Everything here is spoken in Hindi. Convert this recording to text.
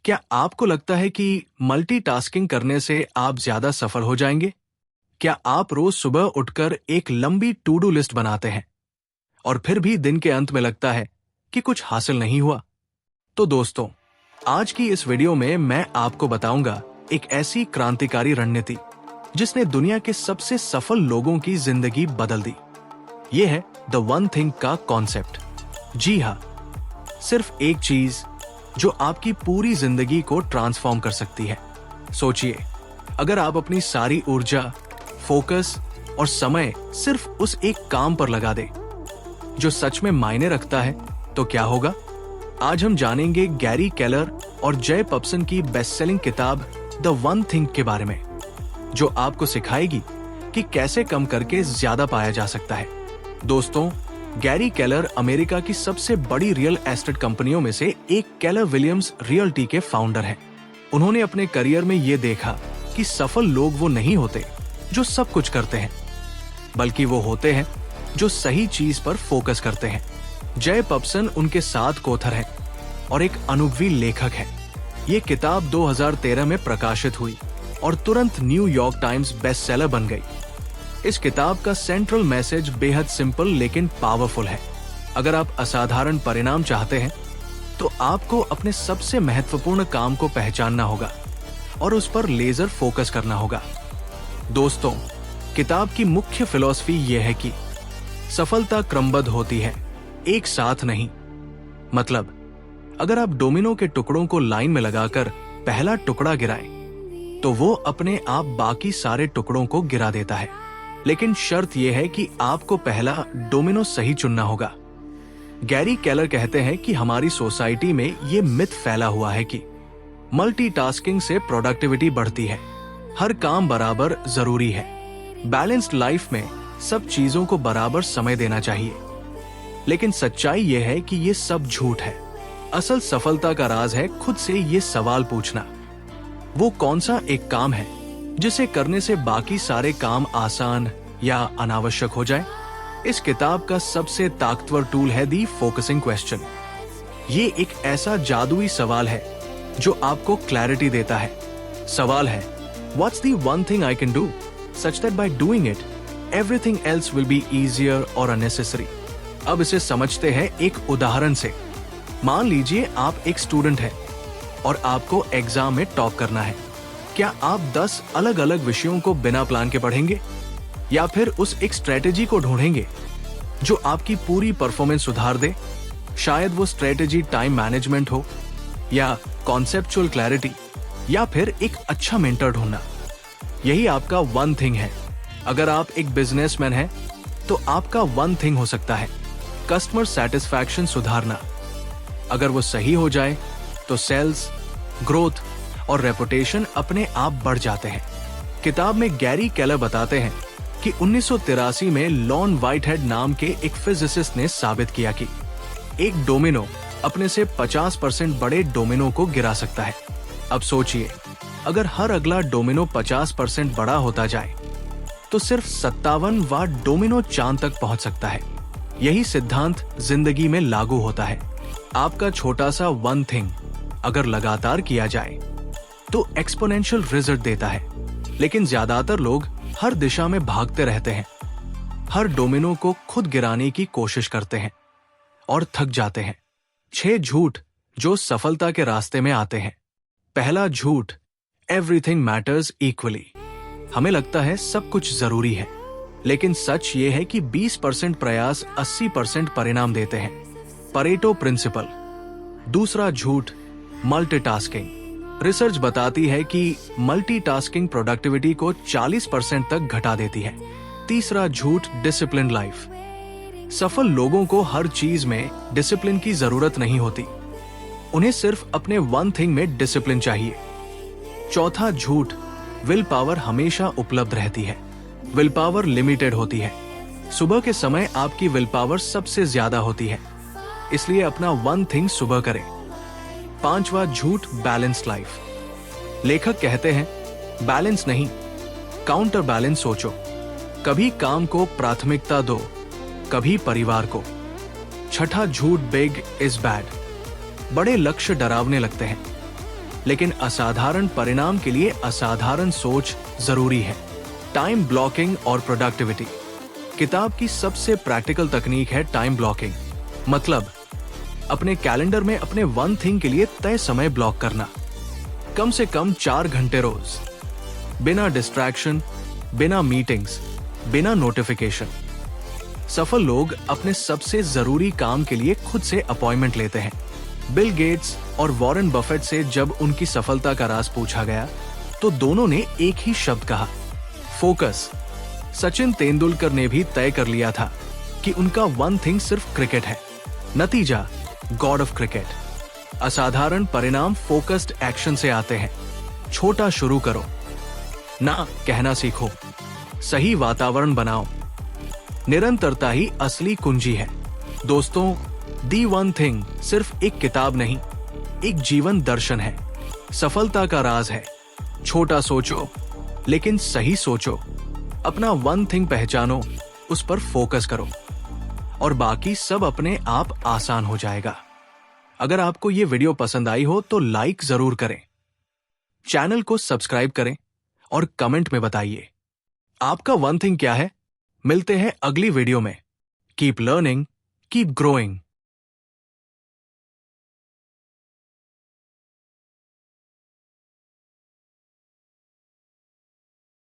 क्या आपको लगता है कि मल्टीटास्किंग करने से आप ज्यादा सफल हो जाएंगे? क्या आप रोज सुबह उठकर एक लंबी टू डू लिस्ट बनाते हैं और फिर भी दिन के अंत में लगता है कि कुछ हासिल नहीं हुआ? तो दोस्तों, आज की इस वीडियो में मैं आपको बताऊंगा एक ऐसी क्रांतिकारी रणनीति जिसने दुनिया के सबसे सफल लोगों की जिंदगी बदल दी। यह है द वन थिंग का कॉन्सेप्ट। जी हाँ, सिर्फ एक चीज जो आपकी पूरी जिंदगी को ट्रांसफॉर्म कर सकती है। सोचिए, अगर आप अपनी सारी ऊर्जा, फोकस और समय सिर्फ उस एक काम पर लगा दे जो सच में मायने रखता है, तो क्या होगा? आज हम जानेंगे गैरी केलर और जय पप्सन की बेस्ट सेलिंग किताब द वन थिंग के बारे में, जो आपको सिखाएगी कि कैसे कम करके ज्यादा पाया जा सकता है। दोस्तों, गैरी केलर अमेरिका की सबसे बड़ी रियल एस्टेट कंपनियों में से एक केलर विलियम्स रियल्टी के फाउंडर हैं। उन्होंने अपने करियर में यह देखा कि सफल लोग वो नहीं होते जो सब कुछ करते हैं, बल्कि वो होते हैं जो सही चीज पर फोकस करते हैं। जय पप्सन उनके साथ कोथर हैं और एक अनुभवी लेखक है। ये किताब 2013 में प्रकाशित हुई और तुरंत न्यूयॉर्क टाइम्स बेस्ट सेलर बन गई। इस किताब का सेंट्रल मैसेज बेहद सिंपल लेकिन पावरफुल है। अगर आप असाधारण परिणाम चाहते हैं तो आपको अपने सबसे महत्वपूर्ण काम को पहचानना होगा और उस पर लेजर फोकस करना होगा। दोस्तों, किताब की मुख्य फिलॉसफी यह है कि सफलता क्रमबद्ध होती है, एक साथ नहीं। मतलब, अगर आप डोमिनो के टुकड़ों को लाइन में लगाकर पहला टुकड़ा गिराएं, तो वो अपने आप बाकी सारे टुकड़ों को गिरा देता है। लेकिन शर्त यह है कि आपको पहला डोमिनो सही चुनना होगा। गैरी केलर कहते हैं कि हमारी सोसाइटी में ये मिथ फैला हुआ है कि मल्टीटास्किंग से प्रोडक्टिविटी बढ़ती है, हर काम बराबर जरूरी है, बैलेंस्ड लाइफ में सब चीजों को बराबर समय देना चाहिए। लेकिन सच्चाई यह है कि ये सब झूठ है। असल सफलता का राज है खुद से ये सवाल पूछना, वो कौन सा एक काम है जिसे करने से बाकी सारे काम आसान या अनावश्यक हो जाए? इस किताब का सबसे ताकतवर टूल है दी फोकसिंग क्वेश्चन। ये एक ऐसा जादुई सवाल है जो आपको क्लैरिटी देता है। सवाल है, what's the one thing I can do such that by doing it everything else will be easier और अननेसेसरी। अब इसे समझते हैं एक उदाहरण से। मान लीजिए आप एक स्टूडेंट हैं और आपको एग्जाम में टॉप करना है। क्या आप 10 अलग अलग विषयों को बिना प्लान के पढ़ेंगे, या फिर उस एक स्ट्रेटेजी को ढूंढेंगे जो आपकी पूरी परफॉर्मेंस सुधार दे? शायद वो स्ट्रेटेजी टाइम मैनेजमेंट हो, या कॉन्सेप्चुअल क्लैरिटी, या फिर एक अच्छा मेंटर ढूंढना। यही आपका वन थिंग है। अगर आप एक बिजनेसमैन हैं, तो आपका वन थिंग हो सकता है कस्टमर सेटिस्फैक्शन सुधारना। अगर वो सही हो जाए तो सेल्स, ग्रोथ और रेपुटेशन अपने आप बढ़ जाते हैं। किताब में गैरी केलर बताते हैं कि 1983 में लॉन व्हाइटहेड नाम के एक फिजिसिस्ट ने साबित किया कि एक डोमिनो अपने से 50% बड़े डोमिनो को गिरा सकता है। अब सोचिए, अगर हर अगला डोमिनो 50% बड़ा होता जाए तो सिर्फ 57वां डोमिनो चांद तक पहुंच सकता है। यही सिद्धांत जिंदगी में लागू होता है। आपका छोटा सा वन थिंग अगर लगातार किया जाए तो एक्सपोनेंशियल रिजल्ट देता है। लेकिन ज्यादातर लोग हर दिशा में भागते रहते हैं, हर डोमिनो को खुद गिराने की कोशिश करते हैं और थक जाते हैं। 6 झूठ जो सफलता के रास्ते में आते हैं। पहला झूठ, एवरीथिंग मैटर्स इक्वली। हमें लगता है सब कुछ जरूरी है, लेकिन सच ये है कि 20% प्रयास 80% परिणाम देते हैं। Pareto principle. दूसरा झूठ, मल्टीटास्किंग। रिसर्च बताती है कि मल्टीटास्किंग प्रोडक्टिविटी को 40% तक घटा देती है। तीसरा झूठ, डिसिप्लिन लाइफ। सफल लोगों को हर चीज में डिसिप्लिन की जरूरत नहीं होती, उन्हें सिर्फ अपने वन थिंग में डिसिप्लिन चाहिए। चौथा झूठ, विल पावर हमेशा उपलब्ध रहती है, विल पावर लिमिटेड होती है। सुबह के समय आपकी विल पावर सबसे ज्यादा होती है, इसलिए अपना वन थिंग सुबह करें। पांचवा झूठ, बैलेंस लाइफ। लेखक कहते हैं, बैलेंस नहीं, काउंटर बैलेंस सोचो। कभी काम को प्राथमिकता दो, कभी परिवार को। छठा झूठ, बिग इज बैड। बड़े लक्ष्य डरावने लगते हैं, लेकिन असाधारण परिणाम के लिए असाधारण सोच जरूरी है। टाइम ब्लॉकिंग और प्रोडक्टिविटी। किताब की सबसे प्रैक्टिकल तकनीक है टाइम ब्लॉकिंग। मतलब अपने कैलेंडर में अपने वन थिंग के लिए तय समय ब्लॉक करना, कम से कम 4 घंटे रोज, बिना डिस्ट्रैक्शन, बिना मीटिंग्स, बिना नोटिफिकेशन। सफल लोग अपने सबसे जरूरी काम के लिए खुद से अपॉइंटमेंट लेते हैं। बिल गेट्स और वॉरेन बफेट से जब उनकी सफलता का राज पूछा गया तो दोनों ने एक ही शब्द कहा, फोकस। सचिन तेंदुलकर ने भी तय कर लिया था कि उनका वन थिंग सिर्फ क्रिकेट है। नतीजा, गॉड ऑफ क्रिकेट। असाधारण परिणाम फोकस्ड एक्शन से आते हैं। छोटा शुरू करो, ना कहना सीखो, सही वातावरण बनाओ। निरंतरता ही असली कुंजी है। दोस्तों, दी वन थिंग सिर्फ एक किताब नहीं, एक जीवन दर्शन है। सफलता का राज है छोटा सोचो, लेकिन सही सोचो। अपना वन थिंग पहचानो, उस पर फोकस करो, और बाकी सब अपने आप आसान हो जाएगा। अगर आपको ये वीडियो पसंद आई हो तो लाइक जरूर करें, चैनल को सब्सक्राइब करें और कमेंट में बताइए आपका वन थिंग क्या है। मिलते हैं अगली वीडियो में। Keep learning, keep growing.